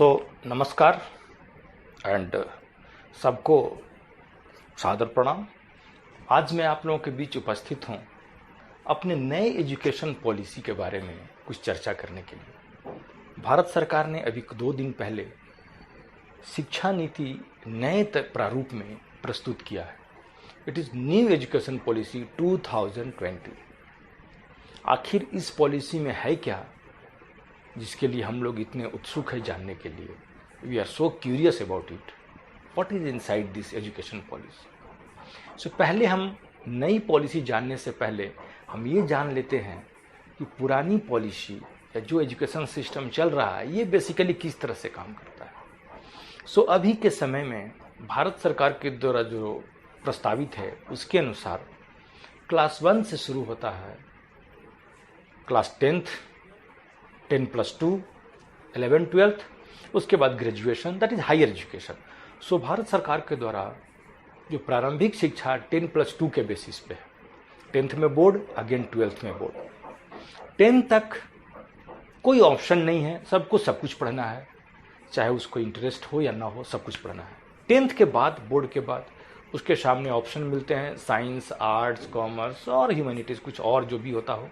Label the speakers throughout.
Speaker 1: नमस्कार एंड सबको सादर प्रणाम। आज मैं आप लोगों के बीच उपस्थित हूं अपने नए एजुकेशन पॉलिसी के बारे में कुछ चर्चा करने के लिए। भारत सरकार ने अभी 2 दिन पहले शिक्षा नीति नए प्रारूप में प्रस्तुत किया है। It is new education policy 2020। आखिर इस पॉलिसी में है क्या, जिसके लिए हम लोग इतने उत्सुक हैं जानने के लिए। We are so curious about it, what is inside this education policy. So पहले हम नई पॉलिसी जानने से पहले हम ये जान लेते हैं कि पुरानी पॉलिसी या जो एजुकेशन सिस्टम चल रहा है ये बेसिकली किस तरह से काम करता है। सो अभी के समय में भारत सरकार के द्वारा जो प्रस्तावित है उसके अनुसार क्लास 1 से शुरू होता है, क्लास 10th, 10+2, 11, 12th, उसके बाद graduation, that is higher education. So Bharat सरकार के द्वारा जो प्रारंभिक शिक्षा 10+2 के बेसिस पे है, 10th में बोर्ड, अगेन 12th में बोर्ड। 10 तक कोई ऑप्शन नहीं है, सबको सब कुछ पढ़ना है, चाहे उसको इंटरेस्ट हो या ना हो, सब कुछ पढ़ना है। 10th के बाद, बोर्ड के बाद उसके सामने ऑप्शन मिलते हैं, साइंस, आर्ट्स, कॉमर्स और ह्यूमैनिटीज़, कुछ और जो भी होता हो,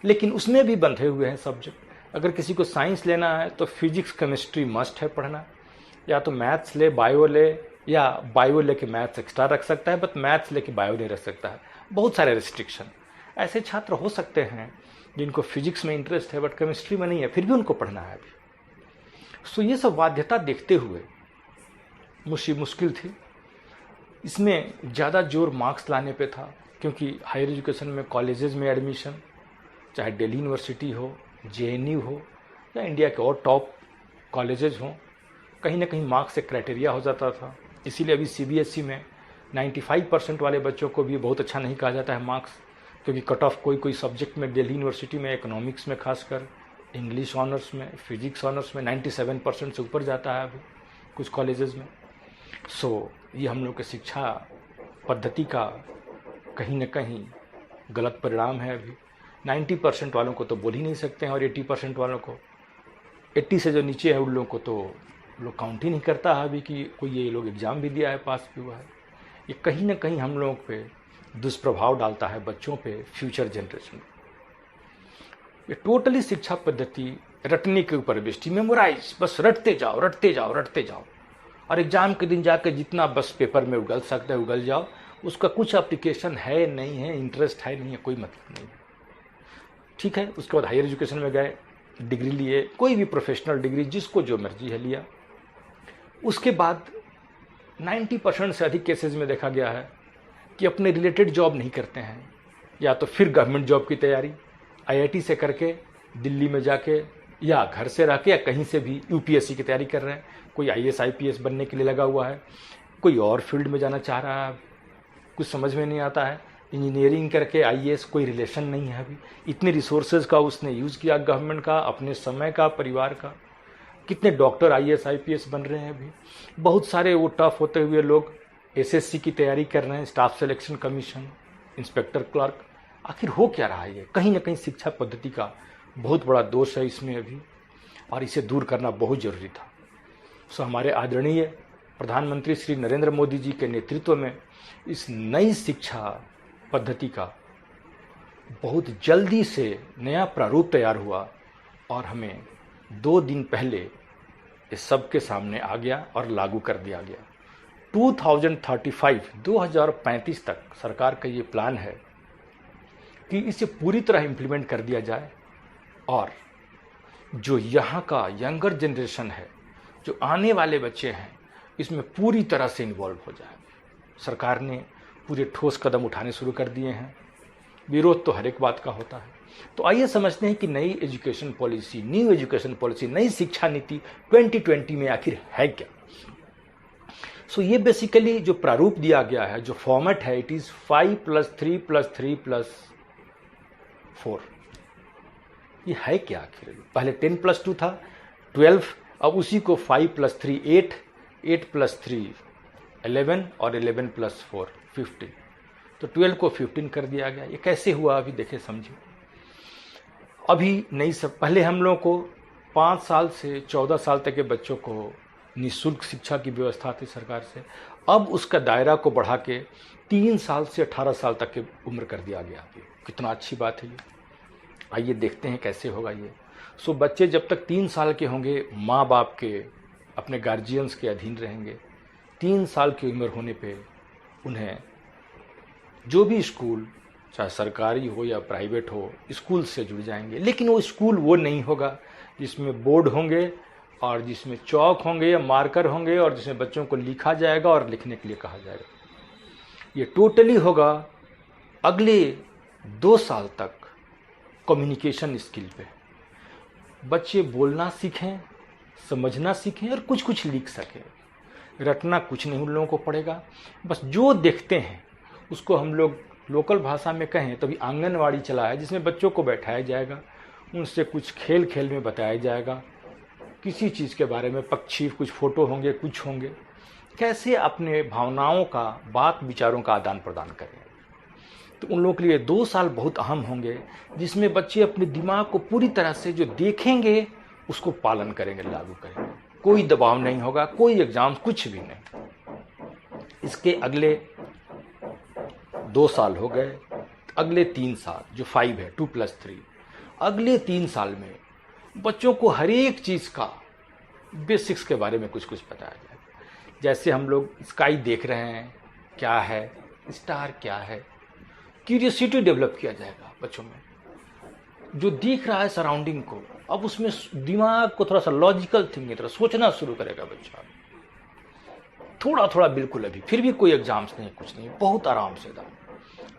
Speaker 1: लेकिन उसमें भी बंधे हुए हैं सब्जेक्ट। अगर किसी को साइंस लेना है तो फिजिक्स केमिस्ट्री मस्ट है पढ़ना, या तो मैथ्स ले, बायो ले, या बायो लेके मैथ्स एक्स्ट्रा रख सकता है, बट मैथ्स लेके बायो नहीं रख सकता है। बहुत सारे रिस्ट्रिक्शन। ऐसे छात्र हो सकते हैं जिनको फिजिक्स में इंटरेस्ट है बट केमिस्ट्री में नहीं है, फिर भी उनको पढ़ना है अभी। सो ये सब बाध्यता देखते हुए मुश्किल थी। इसमें ज़्यादा जोर मार्क्स लाने पे था, क्योंकि हायर एजुकेशन में कॉलेजेस में एडमिशन, चाहे दिल्ली यूनिवर्सिटी हो, जेएनयू हो, या इंडिया के और टॉप कॉलेजेस हों, कहीं ना कहीं मार्क्स एक क्राइटेरिया हो जाता था। इसीलिए अभी सीबीएसई में 95% वाले बच्चों को भी बहुत अच्छा नहीं कहा जाता है मार्क्स, क्योंकि कट ऑफ कोई सब्जेक्ट में दिल्ली यूनिवर्सिटी में इकोनॉमिक्स में, खासकर इंग्लिश ऑनर्स में, फिजिक्स ऑनर्स में 97% से ऊपर जाता है अभी कुछ कॉलेजेस में। सो ये हम लोग के शिक्षा पद्धति का कहीं ना कहीं गलत परिणाम है। अभी 90% वालों को तो बोल ही नहीं सकते हैं, और 80% वालों को, 80 से जो नीचे है उन लोगों को तो लोग काउंट ही नहीं करता है अभी कि कोई ये लोग एग्ज़ाम भी दिया है, पास भी हुआ है। ये कहीं ना कहीं हम लोगों पे दुष्प्रभाव डालता है, बच्चों पे, फ्यूचर जनरेशन। ये टोटली शिक्षा पद्धति रटने के ऊपर बेस्ड, मेमोराइज, बस रटते जाओ रटते जाओ रटते जाओ, और एग्ज़ाम के दिन जाकर जितना बस पेपर में उगल सकते हैं उगल जाओ। उसका कुछ एप्लीकेशन है नहीं है, इंटरेस्ट है नहीं है, कोई मतलब नहीं है। ठीक है, उसके बाद हायर एजुकेशन में गए, डिग्री लिए, कोई भी प्रोफेशनल डिग्री जिसको जो मर्जी है लिया। उसके बाद 90% से अधिक केसेस में देखा गया है कि अपने रिलेटेड जॉब नहीं करते हैं, या तो फिर गवर्नमेंट जॉब की तैयारी आईआईटी से करके, दिल्ली में जाके, या घर से रह के, या कहीं से भी यूपीएससी की तैयारी कर रहे हैं। कोई आईएएस आईपीएस बनने के लिए लगा हुआ है, कोई और फील्ड में जाना चाह रहा है, कुछ समझ में नहीं आता है। इंजीनियरिंग करके आईएएस कोई रिलेशन नहीं है अभी। इतने रिसोर्सेज का उसने यूज़ किया, गवर्नमेंट का, अपने समय का, परिवार का। कितने डॉक्टर आईएएस आईपीएस बन रहे हैं अभी। बहुत सारे वो टफ होते हुए लोग एसएससी की तैयारी कर रहे हैं, staff selection commission, inspector clerk. आखिर हो क्या रहा है ये? कहीं ना कहीं शिक्षा पद्धति का बहुत बड़ा दोष है इसमें अभी, और इसे दूर करना बहुत ज़रूरी था। सो हमारे आदरणीय प्रधानमंत्री श्री नरेंद्र मोदी जी के नेतृत्व में इस नई शिक्षा पद्धति का बहुत जल्दी से नया प्रारूप तैयार हुआ, और हमें 2 दिन पहले इस सब के सामने आ गया और लागू कर दिया गया। 2035 तक सरकार का ये प्लान है कि इसे पूरी तरह इम्प्लीमेंट कर दिया जाए, और जो यहाँ का यंगर जनरेशन है, जो आने वाले बच्चे हैं, इसमें पूरी तरह से इन्वॉल्व हो जाए। सरकार ने पूरे ठोस कदम उठाने शुरू कर दिए हैं। विरोध तो हर एक बात का होता है। तो आइए समझते हैं कि नई education policy, new education policy, नई शिक्षा नीति 2020 में आखिर है क्या। सो ये बेसिकली जो प्रारूप दिया गया है, जो फॉर्मेट है, इट इज़ 5+3+3+4। ये है क्या आखिर? पहले 10+2 था, 12, अब उसी को 5+3 8, 8+3 11, और 11+4 15। तो 12 को 15 कर दिया गया। ये कैसे हुआ अभी देखें समझिए। अभी नहीं, सब पहले हम लोगों को 5 साल से 14 साल तक के बच्चों को निःशुल्क शिक्षा की व्यवस्था थी सरकार से, अब उसका दायरा को बढ़ा के 3 साल से 18 साल तक की उम्र कर दिया गया। कितना अच्छी बात है ये। आइए देखते हैं कैसे होगा ये। सो बच्चे जब तक 3 साल के होंगे माँ बाप के, अपने गार्जियंस के अधीन रहेंगे। 3 साल की उम्र होने पे उन्हें जो भी स्कूल, चाहे सरकारी हो या प्राइवेट हो, स्कूल से जुड़ जाएंगे। लेकिन वो स्कूल वो नहीं होगा जिसमें बोर्ड होंगे और जिसमें चौक होंगे या मार्कर होंगे और जिसमें बच्चों को लिखा जाएगा और लिखने के लिए कहा जाएगा। ये टोटली होगा अगले 2 साल तक कम्युनिकेशन स्किल पे। बच्चे बोलना सीखें, समझना सीखें और कुछ कुछ लिख सकें। रटना कुछ नहीं उन लोगों को पड़ेगा। बस जो देखते हैं उसको हम लोग लोकल भाषा में कहें तो भी आंगनवाड़ी चला है, जिसमें बच्चों को बैठाया जाएगा, उनसे कुछ खेल खेल में बताया जाएगा, किसी चीज़ के बारे में, पक्षी, कुछ फोटो होंगे, कुछ होंगे, कैसे अपने भावनाओं का, बात विचारों का आदान प्रदान करें। तो उन लोगों के लिए 2 साल बहुत अहम होंगे, जिसमें बच्चे अपने दिमाग को पूरी तरह से जो देखेंगे उसको पालन करेंगे, लागू करेंगे। कोई दबाव नहीं होगा, कोई एग्जाम, कुछ भी नहीं। इसके अगले 2 साल हो गए, अगले 3 साल जो 5 है, 2+3, अगले 3 साल में बच्चों को हर एक चीज़ का बेसिक्स के बारे में कुछ कुछ बताया जाएगा। जैसे हम लोग स्काई देख रहे हैं, क्या है स्टार, क्या है, क्यूरियोसिटी डेवलप किया जाएगा बच्चों में। जो दिख रहा है सराउंडिंग को, अब उसमें दिमाग को थोड़ा सा लॉजिकल थिंकिंग की तरह सोचना शुरू करेगा बच्चा। थोड़ा थोड़ा बिल्कुल, अभी फिर भी कोई एग्जाम्स नहीं, कुछ नहीं, बहुत आराम से था।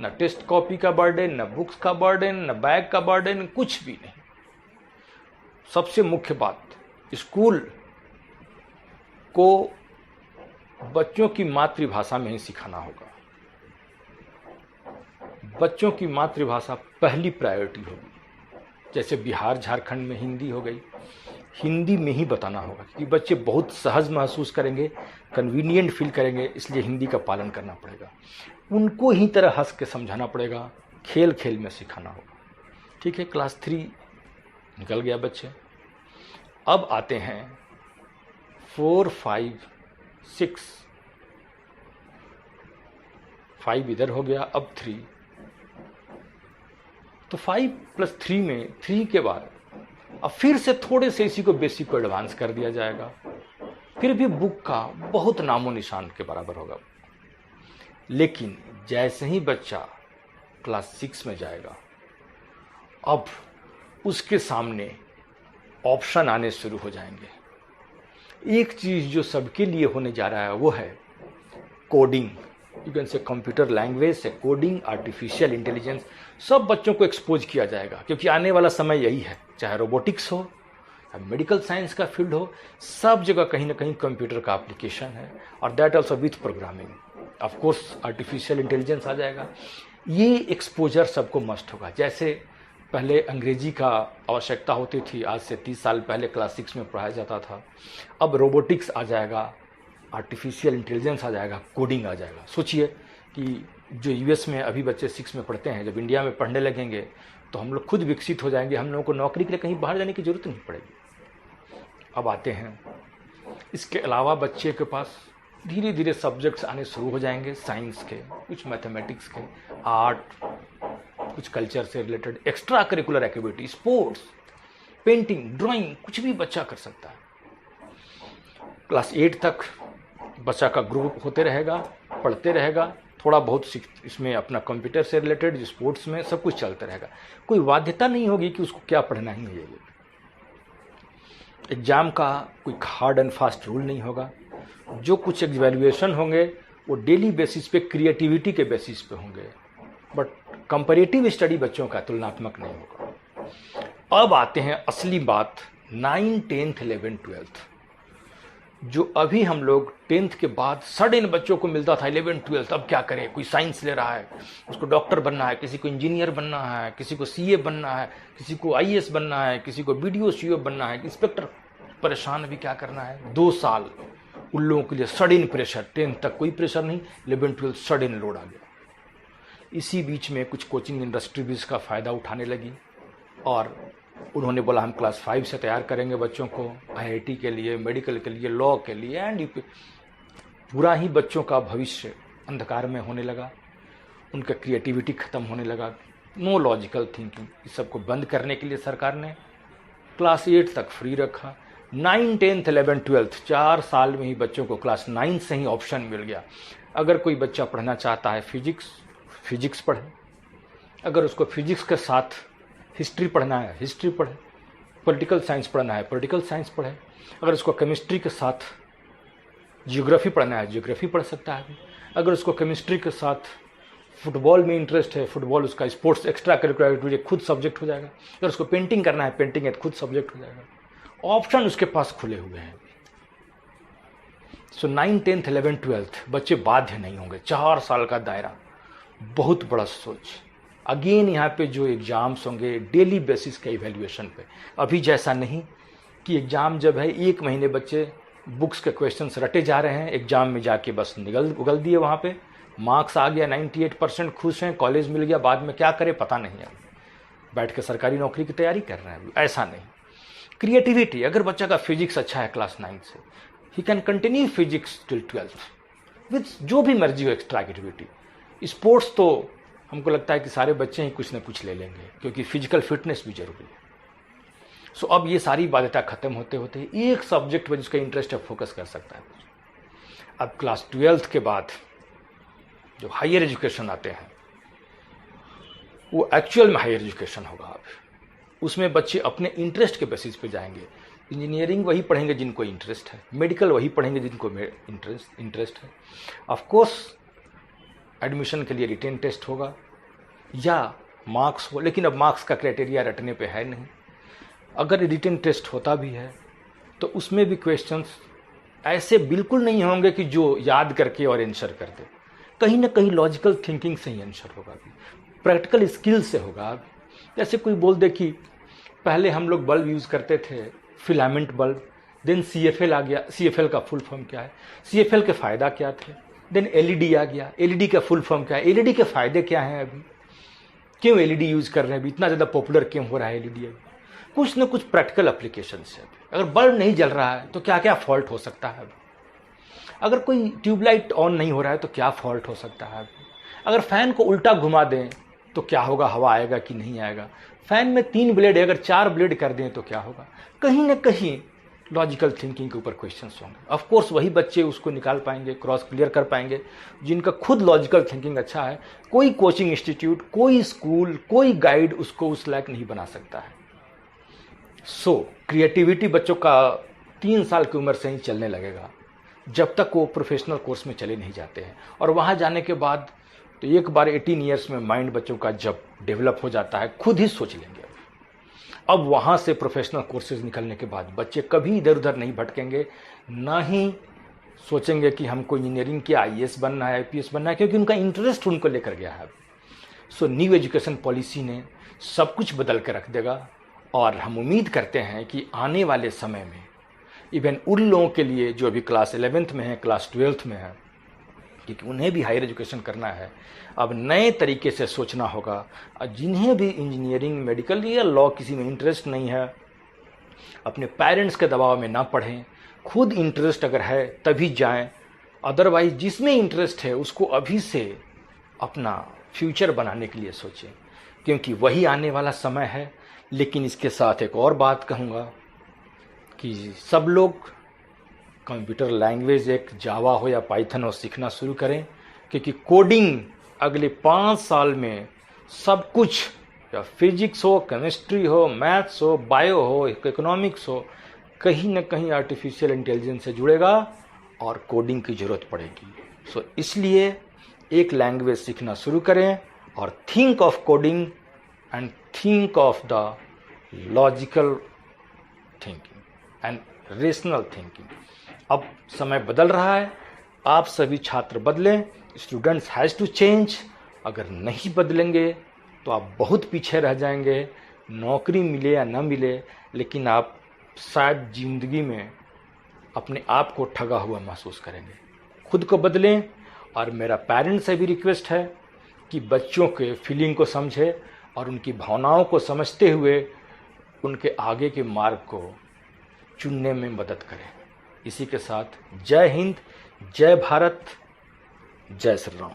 Speaker 1: न टेस्ट कॉपी का बर्डन, न बुक्स का बर्डन, न बैग का बर्डन, कुछ भी नहीं। सबसे मुख्य बात, स्कूल को बच्चों की मातृभाषा में ही सिखाना होगा। बच्चों की मातृभाषा पहली प्रायोरिटी होगी। जैसे बिहार झारखंड में हिंदी हो गई, हिंदी में ही बताना होगा, क्योंकि बच्चे बहुत सहज महसूस करेंगे, कन्वीनियंट फील करेंगे, इसलिए हिंदी का पालन करना पड़ेगा। उनको ही तरह हंस के समझाना पड़ेगा, खेल खेल में सिखाना होगा। ठीक है, क्लास 3 निकल गया बच्चे। अब आते हैं 4, 5, 6, 5 इधर हो गया, अब 3। तो 5+3 में 3 के बाद अब फिर से थोड़े से इसी को बेसिक को एडवांस कर दिया जाएगा। फिर भी बुक का बहुत नामो निशान के बराबर होगा। लेकिन जैसे ही बच्चा क्लास 6 में जाएगा, अब उसके सामने ऑप्शन आने शुरू हो जाएंगे। एक चीज़ जो सबके लिए होने जा रहा है वो है coding. You can say computer language से कोडिंग, आर्टिफिशियल इंटेलिजेंस, सब बच्चों को एक्सपोज किया जाएगा, क्योंकि आने वाला समय यही है। चाहे रोबोटिक्स हो, मेडिकल साइंस का फील्ड हो, सब जगह कहीं ना कहीं कंप्यूटर का एप्लीकेशन है, और that also with programming. Of course artificial intelligence आ जाएगा। ये एक्सपोजर सबको मस्ट होगा। जैसे पहले अंग्रेजी का आवश्यकता होती थी, आज से 30 साल पहले क्लास 6 में पढ़ाया जाता था। अब रोबोटिक्स आ जाएगा, आर्टिफिशियल इंटेलिजेंस आ जाएगा, कोडिंग आ जाएगा। सोचिए कि जो यूएस में अभी बच्चे 6 में पढ़ते हैं, जब इंडिया में पढ़ने लगेंगे तो हम लोग खुद विकसित हो जाएंगे, हम लोगों को नौकरी के लिए कहीं बाहर जाने की जरूरत नहीं पड़ेगी। अब आते हैं, इसके अलावा बच्चे के पास धीरे धीरे सब्जेक्ट्स आने शुरू हो जाएंगे, साइंस के, कुछ मैथमेटिक्स के, आर्ट, कुछ कल्चर से related extra curricular activity, sports, painting, drawing, कुछ भी बच्चा कर सकता है। क्लास 8 तक बच्चा का ग्रुप होते रहेगा, पढ़ते रहेगा, थोड़ा बहुत इसमें अपना कंप्यूटर से रिलेटेड, स्पोर्ट्स में सब कुछ चलता रहेगा। कोई बाध्यता नहीं होगी कि उसको क्या पढ़ना ही है। एग्जाम का कोई हार्ड एंड फास्ट रूल नहीं होगा। जो कुछ एग्जैल्यूएशन होंगे वो डेली बेसिस पे, क्रिएटिविटी के बेसिस पे होंगे, बट कंपैरेटिव स्टडी बच्चों का तुलनात्मक नहीं होगा। अब आते हैं असली बात, 9, 10, 11, 12। जो अभी हम लोग 10th के बाद सडन बच्चों को मिलता था 11, 12, अब क्या करें, कोई साइंस ले रहा है, उसको डॉक्टर बनना है, किसी को इंजीनियर बनना है, किसी को सीए बनना है, किसी को आईएएस बनना है, किसी को बीडीओ सीओ बनना है, इंस्पेक्टर। परेशान अभी क्या करना है, 2 साल उन लोगों के लिए सडन प्रेशर। 10th तक कोई प्रेशर नहीं, 11, 12 सडन लोड आ गया। इसी बीच में कुछ कोचिंग इंडस्ट्री भी इसका फ़ायदा उठाने लगी और उन्होंने बोला हम क्लास 5 से तैयार करेंगे बच्चों को आईआईटी के लिए, मेडिकल के लिए, लॉ के लिए, एंड पूरा ही बच्चों का भविष्य अंधकार में होने लगा, उनका क्रिएटिविटी ख़त्म होने लगा, नो लॉजिकल थिंकिंग। इस सब को बंद करने के लिए सरकार ने क्लास 8 तक फ्री रखा। 9, 10th, 11th, 12th 4 साल में ही बच्चों को क्लास 9 से ही ऑप्शन मिल गया। अगर कोई बच्चा पढ़ना चाहता है फिजिक्स पढ़े, अगर उसको फिजिक्स के साथ हिस्ट्री पढ़ना है हिस्ट्री पढ़े, पॉलिटिकल साइंस पढ़ना है पॉलिटिकल साइंस पढ़े, अगर उसको केमिस्ट्री के साथ जियोग्राफी पढ़ना है जियोग्राफी पढ़ सकता है। अगर उसको केमिस्ट्री के साथ फुटबॉल में इंटरेस्ट है, फुटबॉल उसका स्पोर्ट्स एक्स्ट्रा करिकुलर एक्टिविटी खुद सब्जेक्ट हो जाएगा। अगर उसको पेंटिंग करना है पेंटिंग खुद सब्जेक्ट हो जाएगा। ऑप्शन उसके पास खुले हुए हैं। सो 9, 10th, 11th, 12th बच्चे बाध्य नहीं होंगे। 4 साल का दायरा, बहुत बड़ा सोच। अगेन यहाँ पे जो एग्ज़ाम्स होंगे डेली बेसिस के इवैल्यूएशन पे, अभी जैसा नहीं कि एग्ज़ाम जब है 1 महीने बच्चे बुक्स के क्वेश्चंस रटे जा रहे हैं, एग्ज़ाम में जाके बस उगल दिए, वहाँ पे मार्क्स आ गया 98%, खुश हैं, कॉलेज मिल गया, बाद में क्या करे पता नहीं है, बैठ के सरकारी नौकरी की तैयारी कर रहे हैं। ऐसा नहीं। क्रिएटिविटी, अगर बच्चा का फिजिक्स अच्छा है क्लास 9 से, he can continue physics till 12th with जो भी मर्जी हो एक्स्ट्रा एक्टिविटी। स्पोर्ट्स तो हमको लगता है कि सारे बच्चे ही कुछ ना कुछ ले लेंगे, क्योंकि फिजिकल फिटनेस भी जरूरी है। सो अब ये सारी बाध्यता खत्म होते होते एक सब्जेक्ट पर जिसका इंटरेस्ट है फोकस कर सकता है। अब क्लास 12th के बाद जो हायर एजुकेशन आते हैं वो एक्चुअल में हायर एजुकेशन होगा। अब उसमें बच्चे अपने इंटरेस्ट के बेसिस पे जाएंगे। इंजीनियरिंग वही पढ़ेंगे जिनको इंटरेस्ट है, मेडिकल वही पढ़ेंगे जिनको इंटरेस्ट है। ऑफ कोर्स एडमिशन के लिए रिटेन टेस्ट होगा या मार्क्स हो, लेकिन अब मार्क्स का क्राइटेरिया रटने पे है नहीं। अगर रिटेन टेस्ट होता भी है तो उसमें भी क्वेश्चंस ऐसे बिल्कुल नहीं होंगे कि जो याद करके और आंसर कर दे। कहीं ना कहीं लॉजिकल थिंकिंग से ही आंसर होगा, प्रैक्टिकल स्किल से होगा। जैसे कोई बोल दे कि पहले हम लोग बल्ब यूज़ करते थे, फिलामेंट बल्ब, देन CFL आ गया। CFL का फुल फॉर्म क्या है, CFL के फ़ायदा क्या थे, देन LED आ गया, LED का फुल फॉर्म क्या है, LED के फ़ायदे क्या हैं, अभी क्यों LED यूज़ कर रहे हैं, अभी इतना ज़्यादा पॉपुलर क्यों हो रहा है LED। अभी कुछ न कुछ प्रैक्टिकल एप्लीकेशन है। अगर बल्ब नहीं जल रहा है तो क्या क्या फॉल्ट हो सकता है। अगर कोई ट्यूबलाइट ऑन नहीं हो रहा है तो क्या फॉल्ट हो सकता है। अगर फ़ैन को उल्टा घुमा दें तो क्या होगा, हवा आएगा कि नहीं आएगा। फ़ैन में 3 ब्लेड है, अगर 4 ब्लेड कर दें तो क्या होगा। कहीं ना कहीं लॉजिकल थिंकिंग के ऊपर क्वेश्चंस होंगे। ऑफ कोर्स वही बच्चे उसको निकाल पाएंगे, क्रॉस क्लियर कर पाएंगे जिनका खुद लॉजिकल थिंकिंग अच्छा है। कोई कोचिंग इंस्टीट्यूट, कोई स्कूल, कोई गाइड उसको उस लायक नहीं बना सकता है। सो क्रिएटिविटी बच्चों का 3 साल की उम्र से ही चलने लगेगा, जब तक वो प्रोफेशनल कोर्स में चले नहीं जाते हैं। और वहाँ जाने के बाद तो एक बार 18 ईयर्स में माइंड बच्चों का जब डेवलप हो जाता है, खुद ही सोच लेंगे। अब वहाँ से प्रोफेशनल कोर्सेज निकलने के बाद बच्चे कभी इधर उधर नहीं भटकेंगे, ना ही सोचेंगे कि हमको इंजीनियरिंग किया IAS बनना है, IPS बनना है, क्योंकि उनका इंटरेस्ट उनको लेकर गया है। सो न्यू एजुकेशन पॉलिसी ने सब कुछ बदल के रख देगा। और हम उम्मीद करते हैं कि आने वाले समय में इवन उन लोगों के लिए जो अभी क्लास 11th में है, क्लास 12th में है, क्योंकि उन्हें भी हायर एजुकेशन करना है, अब नए तरीके से सोचना होगा। जिन्हें भी इंजीनियरिंग, मेडिकल या लॉ किसी में इंटरेस्ट नहीं है, अपने पेरेंट्स के दबाव में ना पढ़ें, खुद इंटरेस्ट अगर है तभी जाएं। अदरवाइज जिसमें इंटरेस्ट है उसको अभी से अपना फ्यूचर बनाने के लिए सोचें, क्योंकि वही आने वाला समय है। लेकिन इसके साथ एक और बात कहूँगा कि सब लोग कंप्यूटर लैंग्वेज, एक जावा हो या पाइथन हो, सीखना शुरू करें, क्योंकि कोडिंग अगले 5 साल में सब कुछ, या फिजिक्स हो, केमिस्ट्री हो, मैथ्स हो, बायो हो, इकोनॉमिक्स हो, कहीं ना कहीं आर्टिफिशियल इंटेलिजेंस से जुड़ेगा और कोडिंग की ज़रूरत पड़ेगी। सो इसलिए एक लैंग्वेज सीखना शुरू करें और think of coding and think of the logical thinking and rational thinking. अब समय बदल रहा है, आप सभी छात्र बदलें, स्टूडेंट्स हैज़ टू चेंज। अगर नहीं बदलेंगे तो आप बहुत पीछे रह जाएंगे। नौकरी मिले या ना मिले, लेकिन आप शायद ज़िंदगी में अपने आप को ठगा हुआ महसूस करेंगे। खुद को बदलें। और मेरा पेरेंट्स से भी रिक्वेस्ट है कि बच्चों के फीलिंग को समझे और उनकी भावनाओं को समझते हुए उनके आगे के मार्ग को चुनने में मदद करें। इसी के साथ जय हिंद, जय भारत, जय श्री राम।